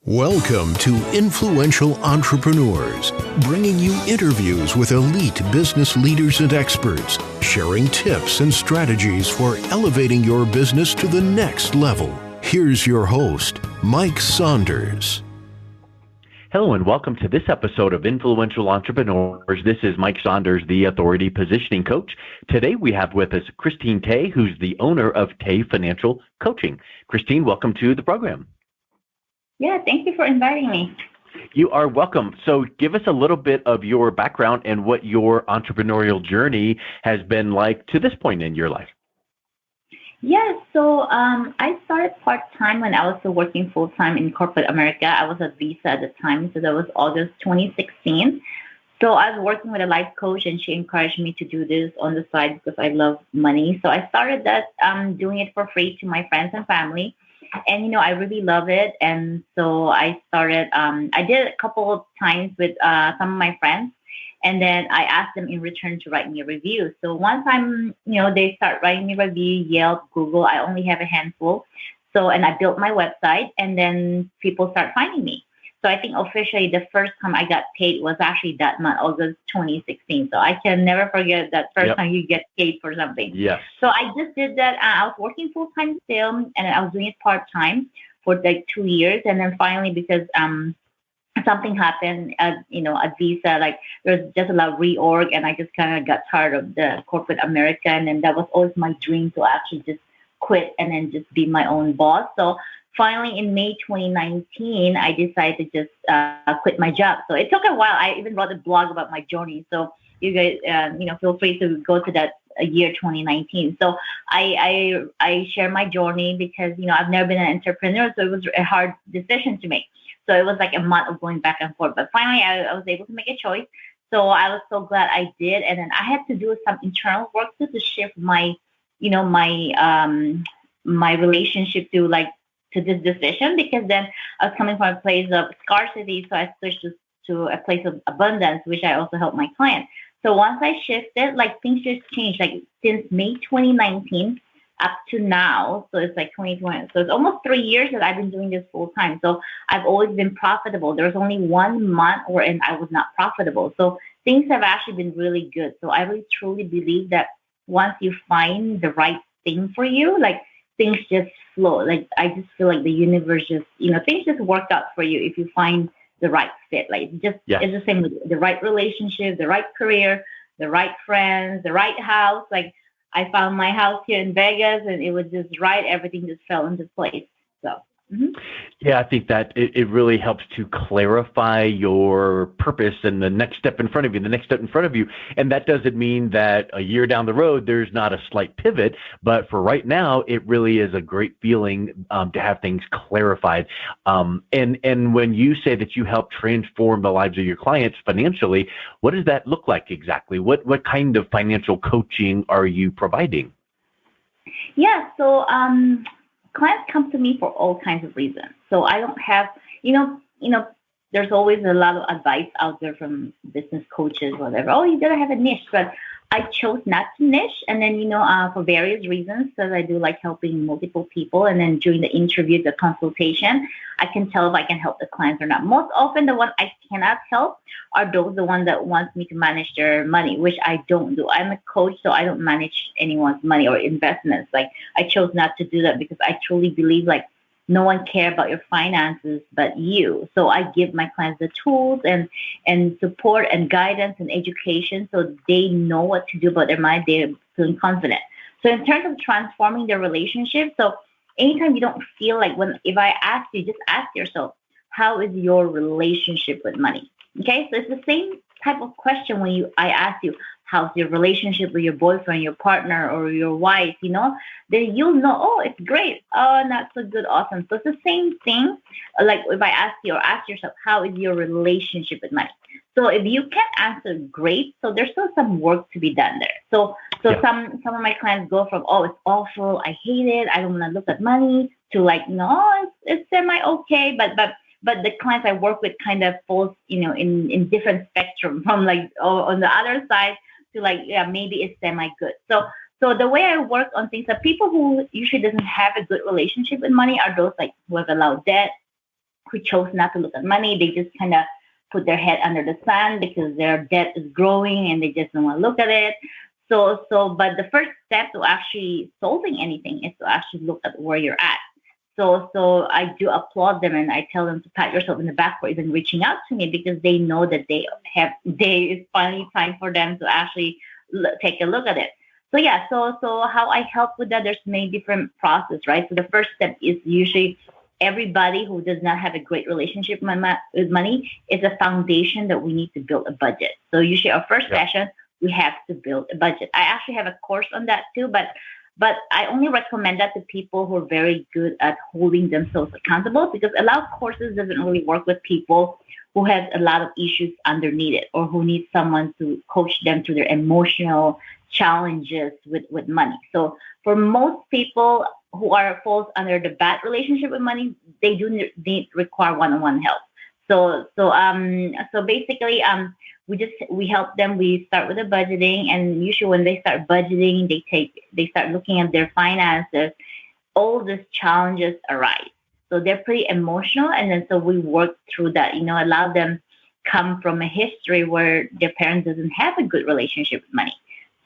Welcome to Influential Entrepreneurs, bringing you interviews with elite business leaders and experts, sharing tips and strategies for elevating your business to the next level. Here's your host, Mike Saunders. Hello and welcome to this episode of Influential Entrepreneurs. This is Mike Saunders, the Authority Positioning Coach. Today we have with us Christine Tay, who's the owner of Tay Financial Coaching. Christine, welcome to the program. Yeah, thank you for inviting me. You are welcome. So give us a little bit of your background and what your entrepreneurial journey has been like to this point in your life. Yeah, so I started part-time when I was still working full-time in corporate America. I was at Visa at the time, so that was August 2016. So I was working with a life coach, and she encouraged me to do this on the side because I love money. So I started that doing it for free to my friends and family. And, I really love it. And so I started, I did it a couple of times with some of my friends. And then I asked them in return to write me a review. So one time, they start writing me a review, Yelp, Google. I only have a handful. And I built my website, and then people start finding me. So I think officially the first time I got paid was actually that month, August 2016. So I can never forget that first time you get paid for something. Yes. So I just did that. I was working full-time still, and I was doing it part-time for like 2 years. And then finally, because something happened at Visa, like there's just a lot of reorg, and I just kind of got tired of the corporate America. And then that was always my dream to actually just quit and then just be my own boss. So finally, in May 2019, I decided to just quit my job. So it took a while. I even wrote a blog about my journey. So you guys, feel free to go to that year 2019. So I share my journey because, I've never been an entrepreneur. So it was a hard decision to make. So it was like a month of going back and forth. But finally, I was able to make a choice. So I was so glad I did. And then I had to do some internal work to shift my, my relationship to this decision, because then I was coming from a place of scarcity, so I switched to a place of abundance, which I also help my clients. So once I shifted, things just changed. Since May 2019 up to now, so it's 2020. So it's almost 3 years that I've been doing this full time. So I've always been profitable. There was only 1 month wherein I was not profitable. So things have actually been really good. So I really truly believe that once you find the right thing for you, things just flow. I just feel like the universe just, things just work out for you if you find the right fit. It's the same with the right relationship, the right career, the right friends, the right house. I found my house here in Vegas, and it was just right. Everything just fell into place. So. Mm-hmm. Yeah, I think that it really helps to clarify your purpose and the next step in front of you, And that doesn't mean that a year down the road, there's not a slight pivot. But for right now, it really is a great feeling to have things clarified. And when you say that you help transform the lives of your clients financially, what does that look like exactly? What kind of financial coaching are you providing? Yeah, so clients come to me for all kinds of reasons. So I don't have, there's always a lot of advice out there from business coaches, whatever. Oh, you gotta have a niche, but I chose not to niche. And then, for various reasons, because I do like helping multiple people. And then during the interview, the consultation, I can tell if I can help the clients or not. Most often, the one I cannot help are the ones that want me to manage their money, which I don't do. I'm a coach, so I don't manage anyone's money or investments. I chose not to do that because I truly believe no one cares about your finances but you. So I give my clients the tools and support and guidance and education so they know what to do about their money. They're feeling confident. So in terms of transforming their relationship, so anytime you don't feel if I ask you, just ask yourself, how is your relationship with money? Okay, so it's the same type of question when I ask you, how's your relationship with your boyfriend, your partner, or your wife, then you'll know, oh, it's great. Oh, not so good. Awesome. So it's the same thing. If I ask you or ask yourself, how is your relationship with money? So if you can't answer great, so there's still some work to be done there. So some of my clients go from, oh, it's awful, I hate it, I don't want to look at money, to no, it's semi-okay, but the clients I work with kind of falls, in different spectrum from on the other side to maybe it's semi-good. So the way I work on things are people who usually doesn't have a good relationship with money are those who have a lot of debt, who chose not to look at money. They just kind of put their head under the sun because their debt is growing and they just don't want to look at it. But the first step to actually solving anything is to actually look at where you're at. So I do applaud them and I tell them to pat yourself in the back for even reaching out to me because they know that it's finally time for them to actually take a look at it. So how I help with that, there's many different processes, right? So the first step is usually everybody who does not have a great relationship with money is a foundation that we need to build a budget. So usually our first session, we have to build a budget. I actually have a course on that too, but I only recommend that to people who are very good at holding themselves accountable because a lot of courses doesn't really work with people who have a lot of issues underneath it or who need someone to coach them through their emotional challenges with money. So for most people who falls under the bad relationship with money, they do require one-on-one help. So basically, we help them. We start with the budgeting, and usually when they start budgeting, they start looking at their finances. All these challenges arise. So they're pretty emotional, and then so we work through that. A lot of them come from a history where their parents doesn't have a good relationship with money.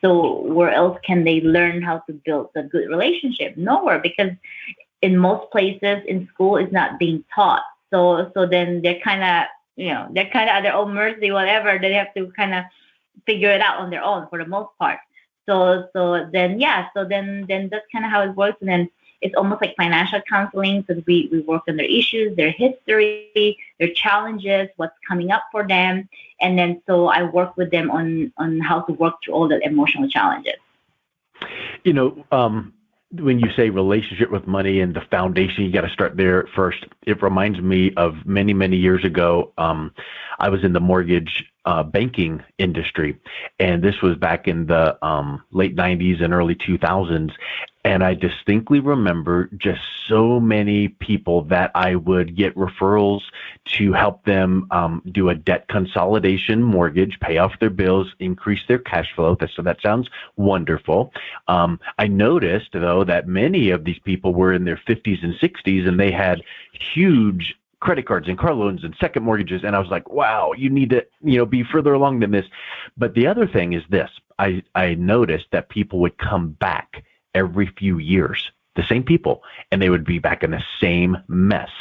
So where else can they learn how to build a good relationship? Nowhere, because in most places in school it's not being taught. So then they're kind of at their own mercy, whatever. They have to kind of figure it out on their own for the most part. So then that's kind of how it works. And then it's almost like financial counseling. So we work on their issues, their history, their challenges, what's coming up for them. And then so I work with them on how to work through all the emotional challenges. When you say relationship with money and the foundation, you got to start there first. It reminds me of many, many years ago. I was in the mortgage banking industry, and this was back in the late 90s and early 2000s. And I distinctly remember just so many people that I would get referrals to help them do a debt consolidation mortgage, pay off their bills, increase their cash flow. So that sounds wonderful. I noticed, though, that many of these people were in their 50s and 60s, and they had huge credit cards and car loans and second mortgages. And I was like, wow, you need to, be further along than this. But the other thing is this. I noticed that people would come back every few years, the same people, and they would be back in the same mess.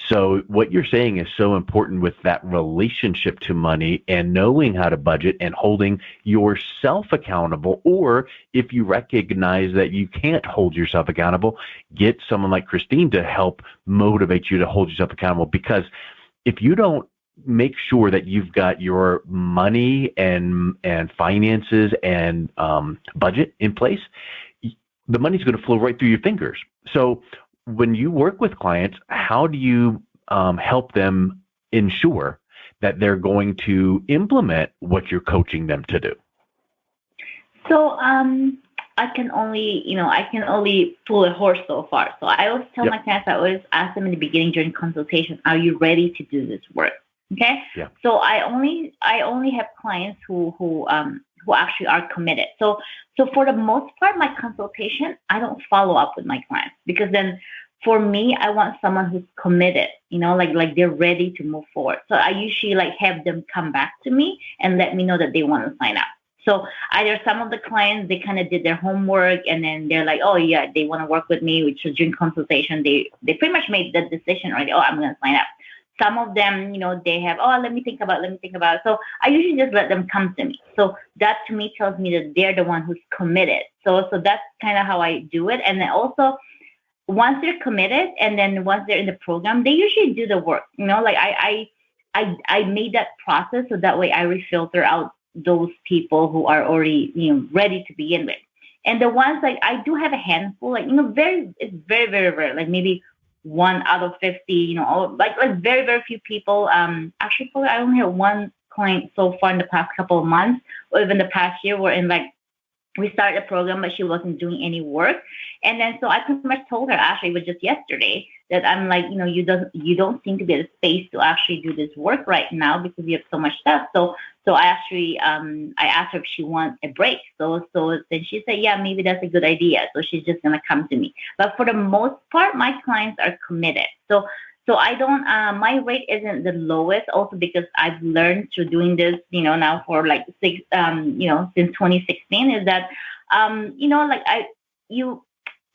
So what you're saying is so important with that relationship to money and knowing how to budget and holding yourself accountable. Or if you recognize that you can't hold yourself accountable, get someone like Christine to help motivate you to hold yourself accountable. Because if you don't make sure that you've got your money and finances and budget in place, the money's going to flow right through your fingers. So when you work with clients, how do you help them ensure that they're going to implement what you're coaching them to do? So I can only pull a horse so far. So I always tell my clients, I always ask them in the beginning during consultation, are you ready to do this work? Okay. Yeah. So I only have clients who actually are committed. So for the most part, my consultation, I don't follow up with my clients because then for me, I want someone who's committed, like they're ready to move forward. So I usually have them come back to me and let me know that they want to sign up. So either some of the clients, they kind of did their homework and then they're like, oh yeah, they want to work with me, which is during consultation, they pretty much made the decision already. Oh, I'm going to sign up. Some of them, they have, let me think about it. So I usually just let them come to me. So that to me tells me that they're the one who's committed. So that's kind of how I do it. And then also once they're committed and then once they're in the program, they usually do the work. I made that process so that way I refilter out those people who are already, ready to begin with. And the ones I do have a handful, it's very, very rare, maybe 1 out of 50, very, very few people. Actually, probably I only have one client so far in the past couple of months, or even the past year, we started a program, but she wasn't doing any work. And then so I pretty much told her, actually, it was just yesterday, that I'm you don't seem to be at a space to actually do this work right now because you have so much stuff. So I actually, I asked her if she wants a break. So then she said, yeah, maybe that's a good idea. So she's just going to come to me. But for the most part, my clients are committed. So So I don't, my rate isn't the lowest also because I've learned through doing this, now for like since 2016 is that, like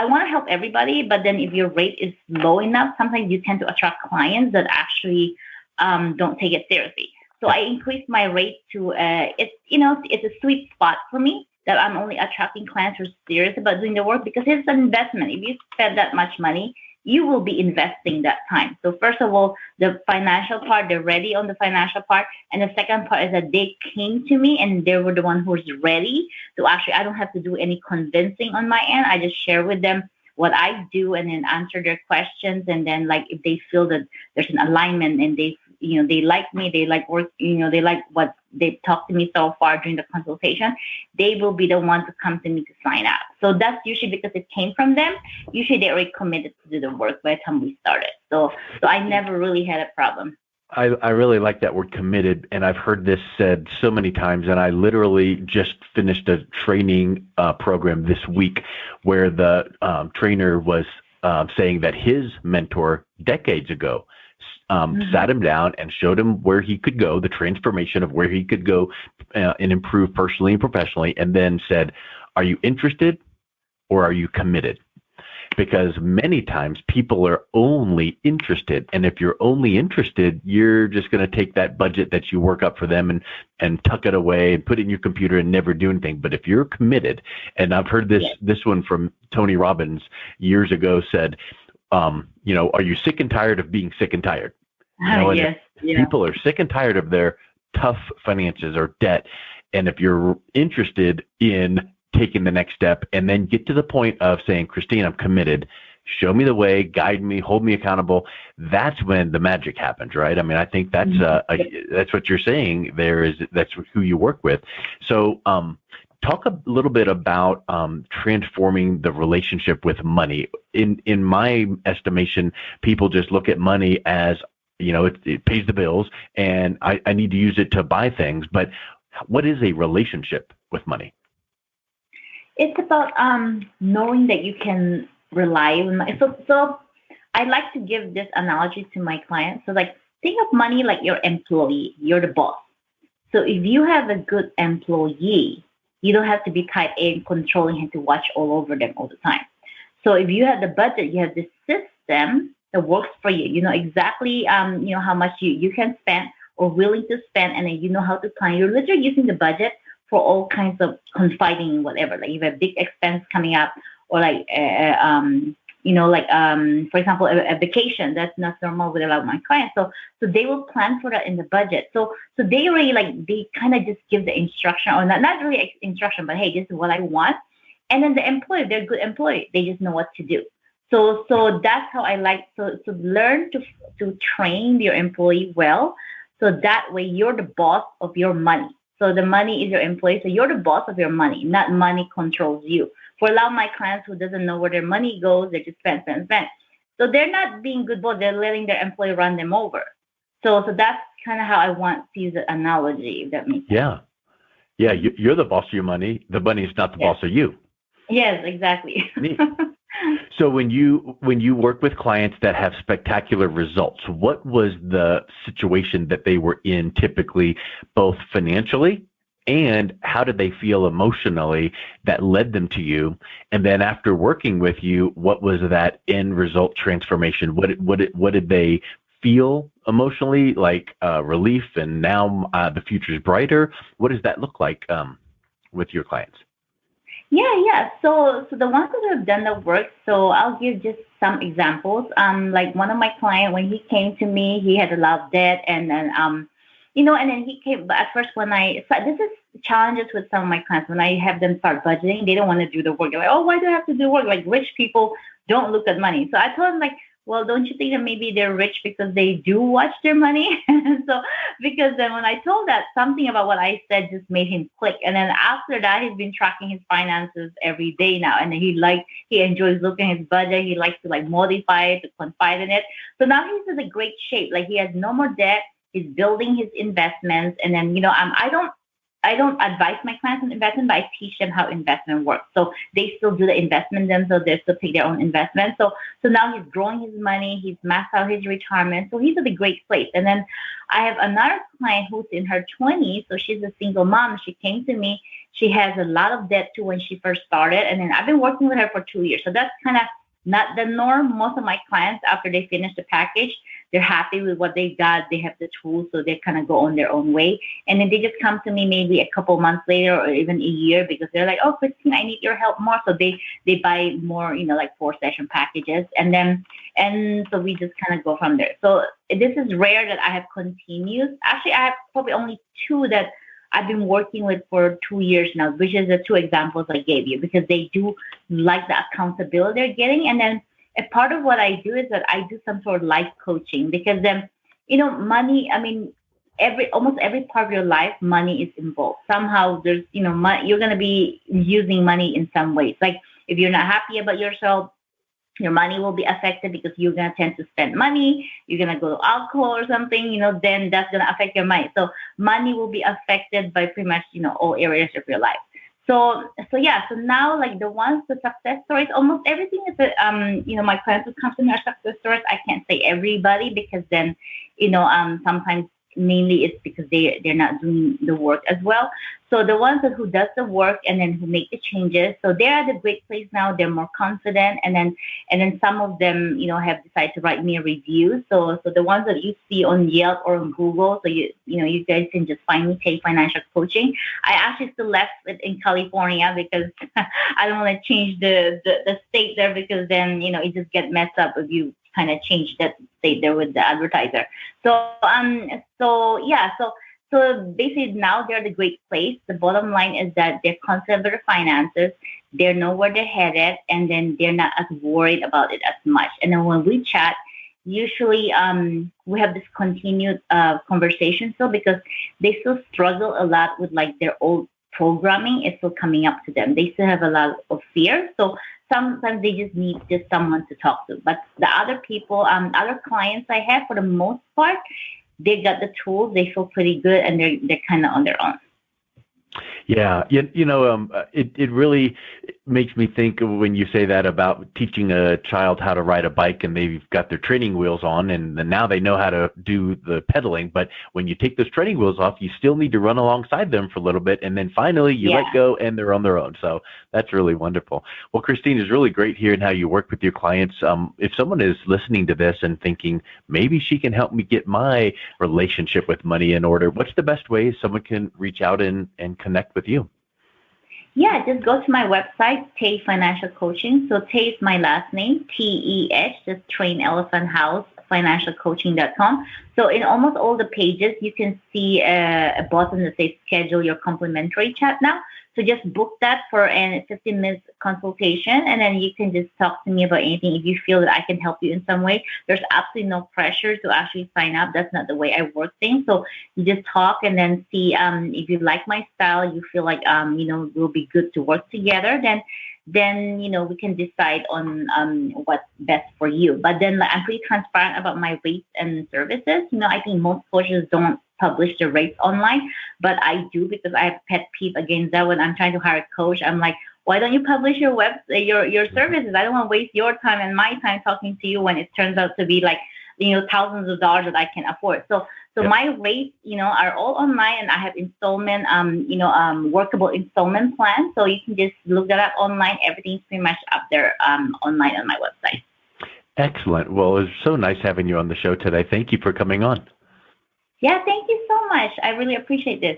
I want to help everybody, but then if your rate is low enough, sometimes you tend to attract clients that actually don't take it seriously. So I increased my rate to it's a sweet spot for me that I'm only attracting clients who are serious about doing the work because it's an investment. If you spend that much money, you will be investing that time. So first of all, the financial part, they're ready on the financial part. And the second part is that they came to me and they were the one who was ready. So actually, I don't have to do any convincing on my end. I just share with them what I do and then answer their questions. And then like if they feel that there's an alignment and they like me, they like work, they like what they've talked to me so far during the consultation, they will be the one to come to me to sign up. So that's usually because it came from them. Usually they already committed to do the work by the time we started. So I never really had a problem. I really like that word committed, and I've heard this said so many times, and I literally just finished a training program this week where the trainer was saying that his mentor decades ago sat him down and showed him where he could go, the transformation of where he could go and improve personally and professionally, and then said, are you interested or are you committed? Because many times people are only interested. And if you're only interested, you're just going to take that budget that you work up for them and tuck it away and put it in your computer and never do anything. But if you're committed, and I've heard this one from Tony Robbins years ago said, are you sick and tired of being sick and tired? Yes. People are sick and tired of their tough finances or debt. And if you're interested in taking the next step and then get to the point of saying, Christine, I'm committed, show me the way, guide me, hold me accountable, that's when the magic happens, right? I mean, I think that's that's what you're saying there, that's who you work with. So talk a little bit about transforming the relationship with money. In my estimation, people just look at money as, it pays the bills and I need to use it to buy things. But what is a relationship with money? It's about knowing that you can rely on money. So I like to give this analogy to my clients. So like think of money like your employee, you're the boss. So if you have a good employee, you don't have to be tied in, controlling him to watch all over them all the time. So if you have the budget, you have the system that works for you. You know exactly how much you can spend or willing to spend, and then you know how to plan. You're literally using the budget for all kinds of confiding, whatever. Like you have a big expense coming up, or like for example, a vacation that's not normal with a lot of my clients. So they will plan for that in the budget. So they really they kind of just give the instruction, or not really instruction, but hey, this is what I want. And then the employee, they're a good employee. They just know what to do. So that's how I like to learn to train your employee well. So that way you're the boss of your money. So the money is your employee. So you're the boss of your money, not money controls you. For a lot of my clients who doesn't know where their money goes, they just spend. So they're not being good boss. They're letting their employee run them over. So that's kind of how I want to use the analogy, if that makes sense. Yeah. You're the boss of your money. The money is not the boss of you. Yes, exactly. So when you work with clients that have spectacular results, what was the situation that they were in typically, both financially, and how did they feel emotionally that led them to you? And then after working with you, what was that end result transformation? What did they feel emotionally, like relief, and now the future is brighter? What does that look like with your clients? Yeah. So the ones that have done the work, so I'll give just some examples. Like one of my clients, when he came to me, he had a lot of debt, and then and then he came. But at first, this is challenges with some of my clients. When I have them start budgeting, they don't want to do the work. They're like, oh, why do I have to do work? Like rich people don't look at money. So I told him well, don't you think that maybe they're rich because they do watch their money? So, because then when I told that, something about what I said just made him click. And then after that, he's been tracking his finances every day now. And he enjoys looking at his budget. He likes to modify it, to confide in it. So now he's in a great shape. He has no more debt. He's building his investments. And then, I don't I don't advise my clients on investment, but I teach them how investment works. So they still do the investment themselves. They still take their own investment. So now he's growing his money. He's maxed out his retirement. So he's at a great place. And then I have another client who's in her 20s. So she's a single mom. She came to me. She has a lot of debt too when she first started. And then I've been working with her for 2 years. So that's kind of not the norm. Most of my clients, after they finish the package, they're happy with what they got. They have the tools, so they kind of go on their own way. And then they just come to me maybe a couple months later or even a year because they're like, oh, Christine, I need your help more. So they buy more, like 4-session packages. And so we just kind of go from there. So this is rare that I have continued. Actually, I have probably only 2 that I've been working with for 2 years now, which is the 2 examples I gave you, because they do like the accountability they're getting. And then a part of what I do is that I do some sort of life coaching, because then, money, almost every part of your life, money is involved. Somehow there's, money, you're going to be using money in some ways. Like if you're not happy about yourself, your money will be affected because you're going to tend to spend money. You're going to go to alcohol or something, then that's going to affect your mind. So money will be affected by pretty much, all areas of your life. So now, like the success stories, almost everything is, my clients who come to me are success stories. I can't say everybody because then, sometimes mainly it's because they're not doing the work as well. So the ones who does the work and then who make the changes, so they're at a great place now. They're more confident, and then some of them, have decided to write me a review. So the ones that you see on Yelp or on Google, so you guys can just find me, TEH Financial Coaching. I actually still left it in California because I don't want to change the state there, because then it just get messed up if you kind of change that state there with the advertiser. So basically now they're the great place. The bottom line is that they're confident with their finances. They know where they're headed, and then they're not as worried about it as much. And then when we chat, usually we have this continued conversation still, because they still struggle a lot with like their old programming is still coming up to them. They still have a lot of fear. So sometimes they just need someone to talk to. But the other people, other clients I have, for the most part, they got the tools. They feel pretty good, and they're kind of on their own. Yeah, it really makes me think when you say that about teaching a child how to ride a bike, and they've got their training wheels on, and now they know how to do the pedaling. But when you take those training wheels off, you still need to run alongside them for a little bit, and then finally you let go, and they're on their own. So that's really wonderful. Well, Christine, it's really great hearing how you work with your clients. If someone is listening to this and thinking, maybe she can help me get my relationship with money in order, what's the best way someone can reach out and connect with you? Yeah, just go to my website, TEH Financial Coaching. So TEH is my last name, TEH, just Train Elephant House, financialcoaching.com. So in almost all the pages, you can see a button that says schedule your complimentary chat now. So just book that for a 15-minute consultation, and then you can just talk to me about anything. If you feel that I can help you in some way, there's absolutely no pressure to actually sign up. That's not the way I work things. So you just talk and then see if you like my style, you feel like, we'll be good to work together, then we can decide on what's best for you. But then I'm pretty transparent about my rates and services. I think most coaches don't publish the rates online, but I do, because I have a pet peeve against that. When I'm trying to hire a coach, I'm like, why don't you publish your your services? I don't want to waste your time and my time talking to you when it turns out to be like, thousands of dollars that I can afford. So my rates, are all online, and I have installment, workable installment plans. So you can just look that up online. Everything's pretty much up there online on my website. Excellent. Well, it was so nice having you on the show today. Thank you for coming on. Yeah, thank you so much. I really appreciate this.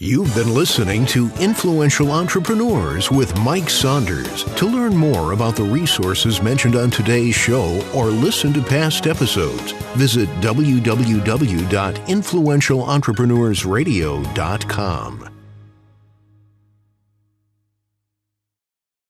You've been listening to Influential Entrepreneurs with Mike Saunders. To learn more about the resources mentioned on today's show or listen to past episodes, visit www.influentialentrepreneursradio.com.